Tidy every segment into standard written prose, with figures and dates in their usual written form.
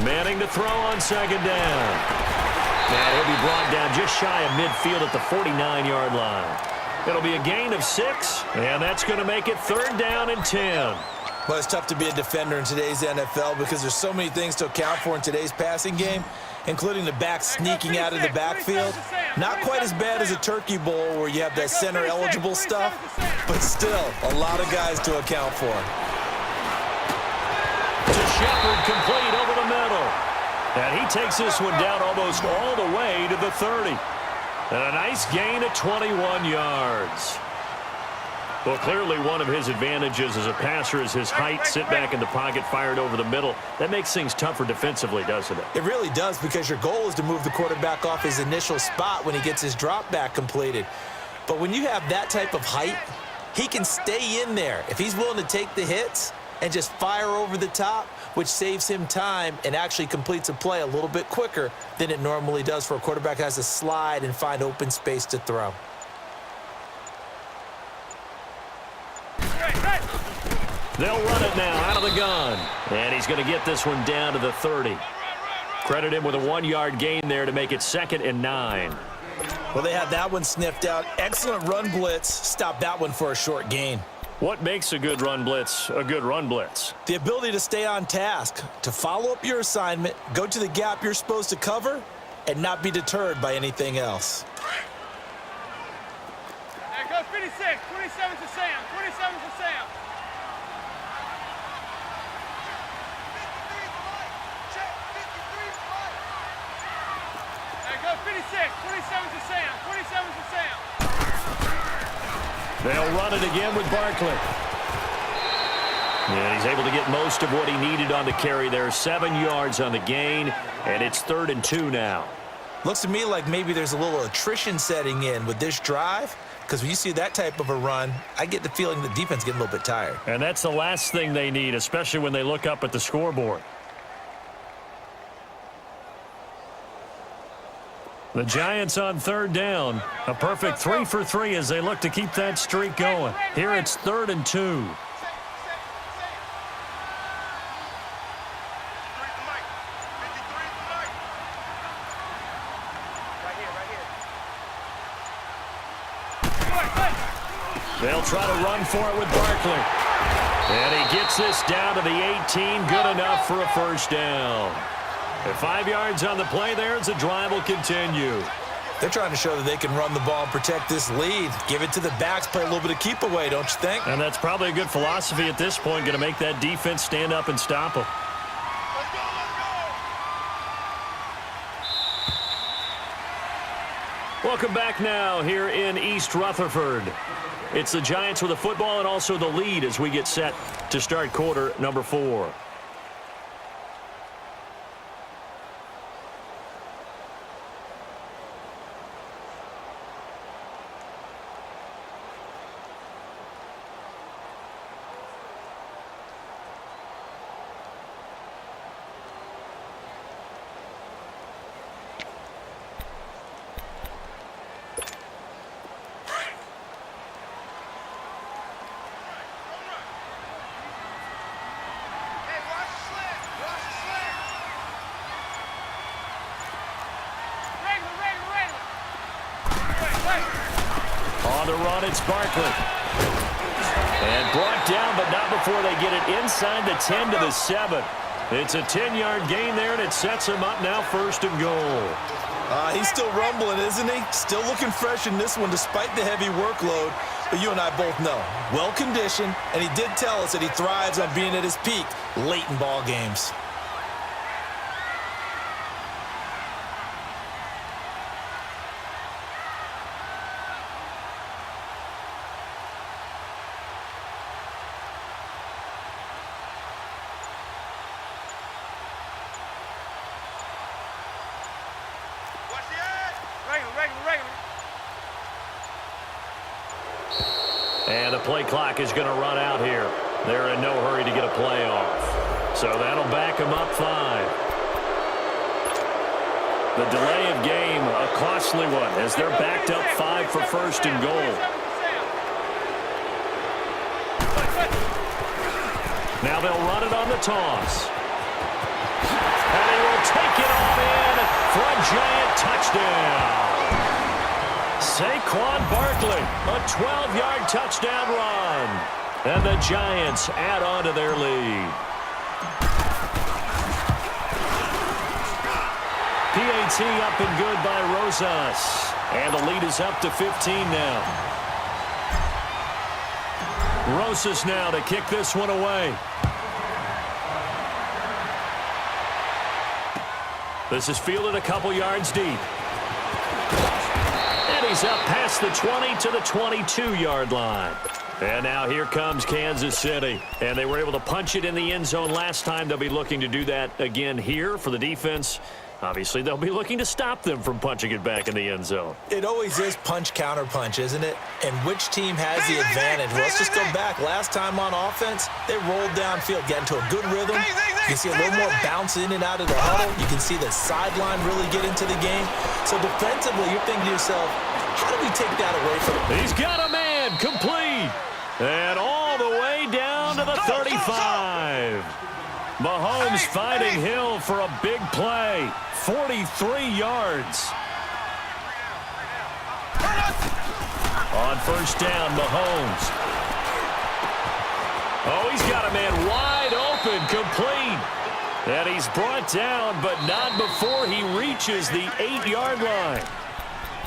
Manning to throw on second down. And he'll be brought down just shy of midfield at the 49-yard line. It'll be a gain of 6, and that's going to make it 3rd down and 10. Well, it's tough to be a defender in today's NFL because there's so many things to account for in today's passing game, including the back sneaking out of the backfield. Not quite as bad as a turkey bowl where you have that center-eligible stuff, but still a lot of guys to account for. To Shepard, complete over the middle. And he takes this one down almost all the way to the 30. And a nice gain of 21 yards. Well, clearly one of his advantages as a passer is his height. Sit back in the pocket, fired over the middle. That makes things tougher defensively, doesn't it? It really does, because your goal is to move the quarterback off his initial spot when he gets his drop back completed. But when you have that type of height, he can stay in there if he's willing to take the hits and just fire over the top, which saves him time and actually completes a play a little bit quicker than it normally does for a quarterback who has to slide and find open space to throw. They'll run it now out of the gun. And he's going to get this one down to the 30. Credit him with a 1-yard gain there to make it 2nd and 9. Well, they had that one sniffed out. Excellent run blitz. Stop that one for a short gain. What makes a good run blitz a good run blitz? The ability to stay on task, to follow up your assignment, go to the gap you're supposed to cover, and not be deterred by anything else. There goes 56. 27 to Sam. 27 to Sam. There goes 56. 27 to Sam. 27 to Sam. They'll run it again with Barkley. And he's able to get most of what he needed on the carry there. 7 yards on the gain, and it's 3rd and 2 now. Looks to me like maybe there's a little attrition setting in with this drive, because when you see that type of a run, I get the feeling the defense getting a little bit tired. And that's the last thing they need, especially when they look up at the scoreboard. The Giants on 3rd down. A perfect 3 for 3 as they look to keep that streak going. Here it's 3rd and 2. They'll try to run for it with Barkley. And he gets this down to the 18. Good enough for a 1st down. And 5 yards on the play there as the drive will continue. They're trying to show that they can run the ball and protect this lead. Give it to the backs, play a little bit of keep away, don't you think? And that's probably a good philosophy at this point, going to make that defense stand up and stop them. Welcome back now here in East Rutherford. It's the Giants with the football and also the lead as we get set to start quarter number 4. On the run, it's Barkley. And brought down, but not before they get it inside the 10 to the 7. It's a 10-yard gain there, and it sets him up now 1st and goal. He's still rumbling, isn't he? Still looking fresh in this one despite the heavy workload. But you and I both know, well-conditioned, and he did tell us that he thrives on being at his peak late in ball games. And the play clock is going to run out here. They're in no hurry to get a play off. So that'll back them up 5. The delay of game, a costly one, as they're backed up 5 for 1st and goal. Now they'll run it on the toss. take it on in for a giant touchdown. Saquon Barkley, a 12-yard touchdown run. And the Giants add on to their lead. PAT up and good by Rosas. And the lead is up to 15 now. Rosas now to kick this one away. This is fielded a couple yards deep. And he's up past the 20 to the 22-yard line. And now here comes Kansas City. And they were able to punch it in the end zone last time. They'll be looking to do that again here for the defense. Obviously, they'll be looking to stop them from punching it back in the end zone. It always is punch, counter punch, isn't it? And which team has the advantage? Well, let's just go back. Last time on offense, they rolled downfield, got into a good rhythm. You can see a little more bounce in and out of the huddle. You can see the sideline really get into the game. So defensively, you're thinking to yourself, how do we take that away from them? He's got a man complete. And all the way down to the 35. Mahomes finding Hill for a big play. 43 yards. On first down, Mahomes. Oh, he's got a man wide open, complete. And he's brought down, but not before he reaches the 8-yard line.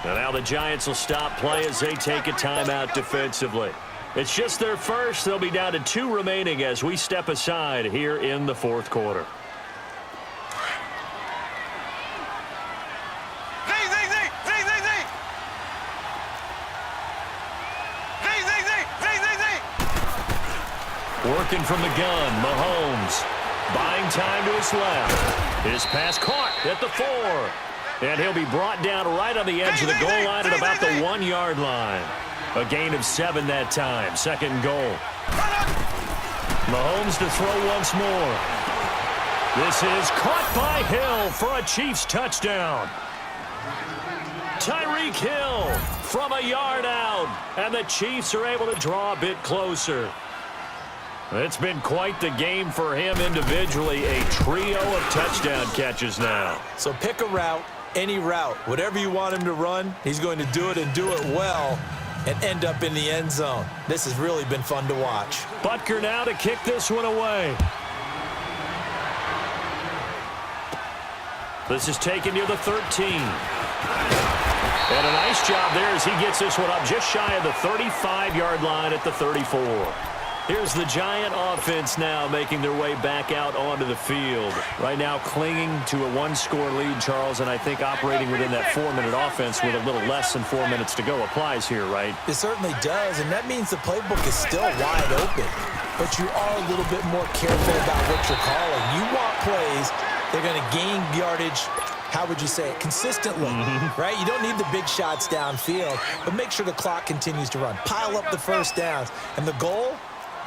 And now the Giants will stop play as they take a timeout defensively. It's just their first. They'll be down to 2 remaining as we step aside here in the fourth quarter. Working from the gun, Mahomes. Buying time to his left. His pass caught at the 4. And he'll be brought down right on the edge of the goal line at about the 1-yard line. A gain of 7 that time. Second and goal. Mahomes to throw once more. This is caught by Hill for a Chiefs touchdown. Tyreek Hill from a yard out. And the Chiefs are able to draw a bit closer. It's been quite the game for him individually. A trio of touchdown catches now. So pick a route, any route. Whatever you want him to run, he's going to do it and do it well and end up in the end zone. This has really been fun to watch. Butker now to kick this one away. This is taken near the 13. And a nice job there as he gets this one up just shy of the 35-yard line at the 34. Here's the Giant offense now making their way back out onto the field. Right now clinging to a 1-score lead, Charles, and I think operating within that 4-minute offense with a little less than 4 minutes to go applies here, right? It certainly does, and that means the playbook is still wide open. But you are a little bit more careful about what you're calling. You want plays, they're going to gain yardage, how would you say it, consistently, right? You don't need the big shots downfield, but make sure the clock continues to run. Pile up the first downs, and the goal?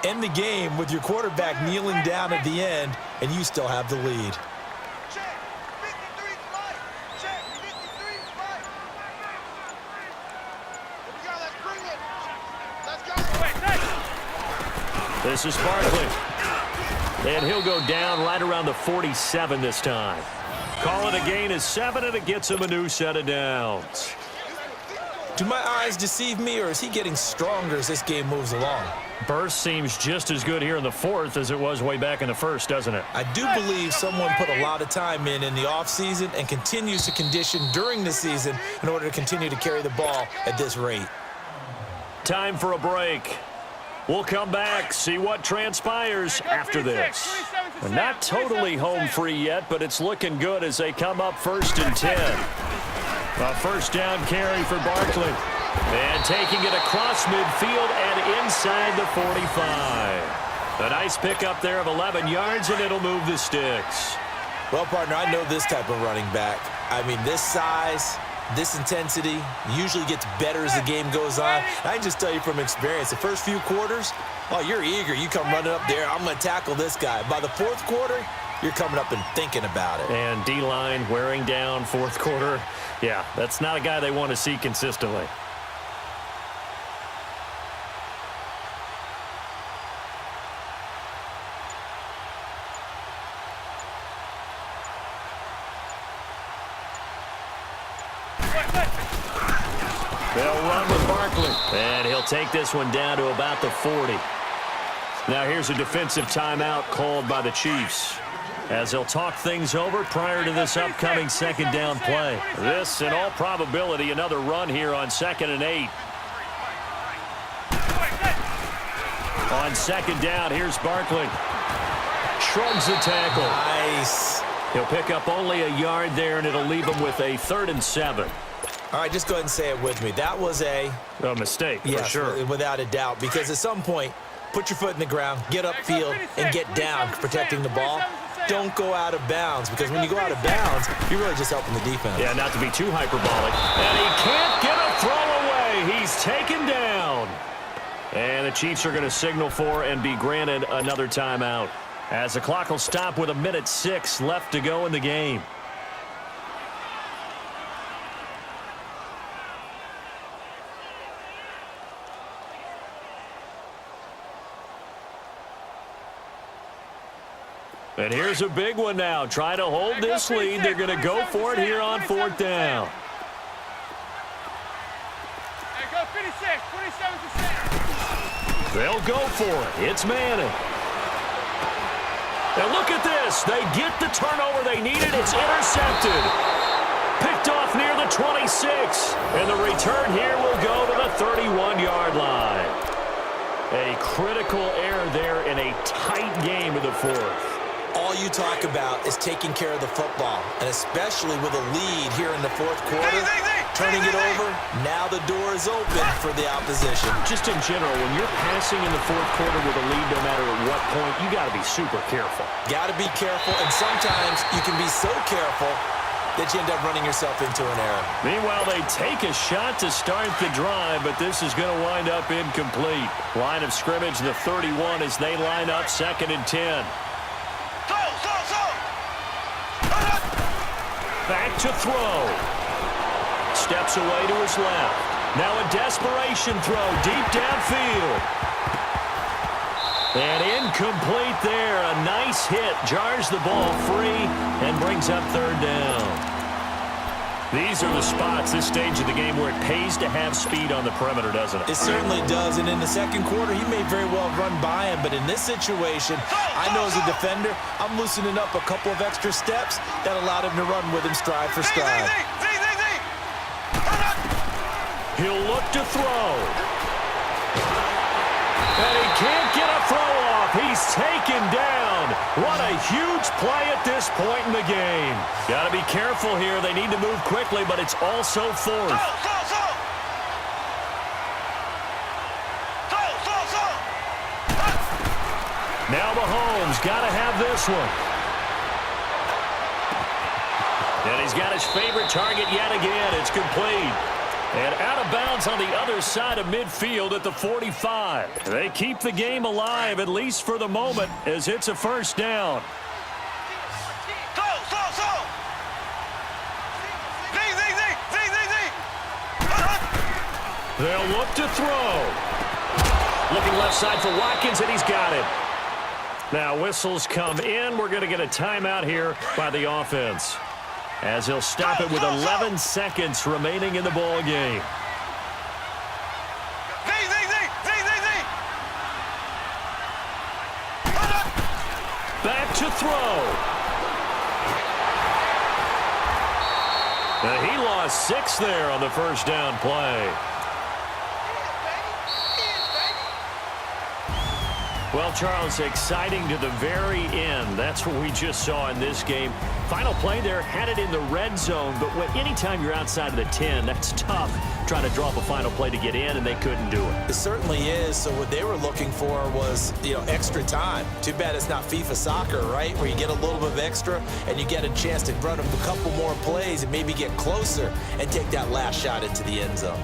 End the game with your quarterback kneeling down at the end, and you still have the lead. This is Barkley. And he'll go down right around the 47 this time. Call it a gain of 7, and it gets him a new set of downs. Do my eyes deceive me, or is he getting stronger as this game moves along? Burst seems just as good here in the fourth as it was way back in the first, doesn't it? I do believe someone put a lot of time in the offseason and continues to condition during the season in order to continue to carry the ball at this rate. Time for a break. We'll come back, see what transpires after this. We're not totally home free yet, but it's looking good as they come up 1st and 10. A first down carry for Barkley. And taking it across midfield and inside the 45. A nice pickup there of 11 yards, and it'll move the sticks. Well, partner, I know this type of running back. I mean, this size, this intensity usually gets better as the game goes on. I can just tell you from experience, the first few quarters, oh, you're eager. You come running up there, I'm going to tackle this guy. By the fourth quarter, you're coming up and thinking about it. And D-line wearing down fourth quarter. Yeah, that's not a guy they want to see consistently. They'll run with Barkley. And he'll take this one down to about the 40. Now here's a defensive timeout called by the Chiefs, as they'll talk things over prior to this upcoming second down play. This, in all probability, another run here on 2nd and 8. On 2nd down, here's Barkley. Shrugs the tackle. Nice. He'll pick up only a yard there, and it'll leave him with a 3rd and 7. All right, just go ahead and say it with me. That was a mistake, yes, for sure. Without a doubt, because at some point, put your foot in the ground, get upfield, and get down protecting the ball. Don't go out of bounds, because when you go out of bounds, you're really just helping the defense. Yeah, not to be too hyperbolic. And he can't get a throw away. He's taken down. And the Chiefs are going to signal for and be granted another timeout, as the clock will stop with 1:06 left to go in the game. And here's a big one now. Trying to hold this lead. They're going to go for it here on 4th down. Hey, go 56, 27%. They'll go for it. It's Manning. Now look at this. They get the turnover they needed. It's intercepted. Picked off near the 26. And the return here will go to the 31-yard line. A critical error there in a tight game of the 4th. All you talk about is taking care of the football, and especially with a lead here in the 4th quarter, turning it over, now the door is open for the opposition. Just in general, when you're passing in the 4th quarter with a lead, no matter at what point, you got to be super careful. Got to be careful, and sometimes you can be so careful that you end up running yourself into an error. Meanwhile, they take a shot to start the drive, but this is going to wind up incomplete. Line of scrimmage, the 31, as they line up 2nd and 10. Back to throw. Steps away to his left. Now a desperation throw deep downfield. And incomplete there. A nice hit. Jars the ball free and brings up 3rd down. These are the spots, this stage of the game, where it pays to have speed on the perimeter, doesn't it? It certainly does, and in the 2nd quarter, he may very well run by him, but in this situation, I know as a defender, I'm loosening up a couple of extra steps that allowed him to run with him stride for stride. He'll look to throw. And he can't get a throw off. He's taken down. What a huge play at this point in the game. Got to be careful here. They need to move quickly, but it's also 4th. Now Mahomes got to have this one. And he's got his favorite target yet again. It's complete. And out of bounds on the other side of midfield at the 45. They keep the game alive, at least for the moment, as it's a 1st down. They'll look to throw. Looking left side for Watkins, and he's got it. Now whistles come in. We're going to get a timeout here by the offense, as he'll stop it with 11 seconds remaining in the ball game. Back to throw. Now he lost 6 there on the 1st down play. Well, Charles, exciting to the very end. That's what we just saw in this game. Final play there, had it in the red zone, but anytime you're outside of the 10, that's tough trying to draw up a final play to get in, and they couldn't do it. It certainly is. So what they were looking for was, extra time. Too bad it's not FIFA soccer, right, where you get a little bit of extra and you get a chance to run a couple more plays and maybe get closer and take that last shot into the end zone.